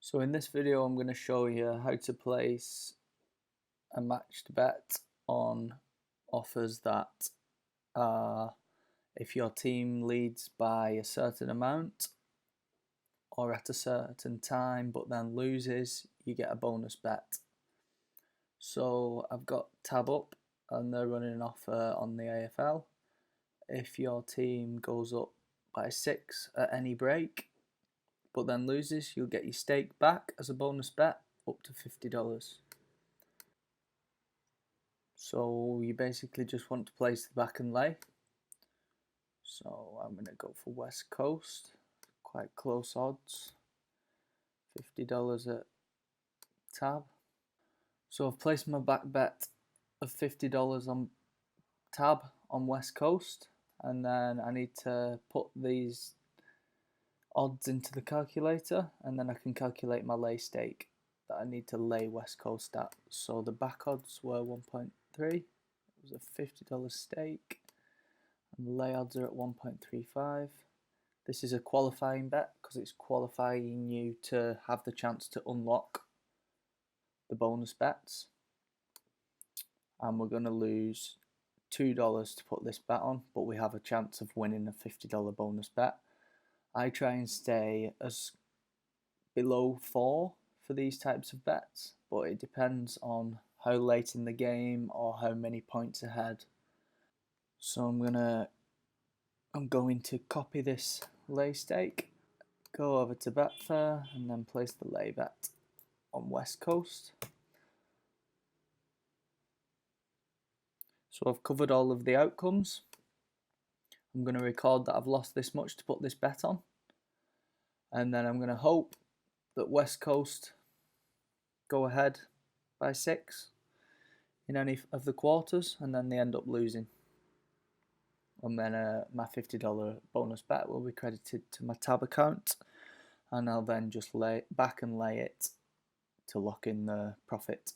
So in this video I'm going to show you how to place a matched bet on offers that are if your team leads by a certain amount or at a certain time but then loses, you get a bonus bet. So I've got tab up and they're running an offer on the AFL. If your team goes up by 6 at any break but then loses, you'll get your stake back as a bonus bet up to $50. So you basically just want to place the back and lay. So I'm going to go for West Coast, quite close odds, $50 at tab. So I've placed my back bet of $50 on tab on West Coast, and then I need to put these odds into the calculator, and then I can calculate my lay stake that I need to lay West Coast at. So the back odds were 1.3, it was a $50 stake, and the lay odds are at 1.35. This is a qualifying bet because it's qualifying you to have the chance to unlock the bonus bets. And we're going to lose $2 to put this bet on, but we have a chance of winning a $50 bonus bet. I try and stay as below 4 for these types of bets, but it depends on how late in the game or how many points ahead. So I'm going to copy this lay stake, go over to Betfair and then place the lay bet on West Coast. So I've covered all of the outcomes. I'm going to record that I've lost this much to put this bet on, and then I'm going to hope that West Coast go ahead by 6 in any of the quarters and then they end up losing. And then my $50 bonus bet will be credited to my tab account, and I'll then just lay back and lay it to lock in the profit.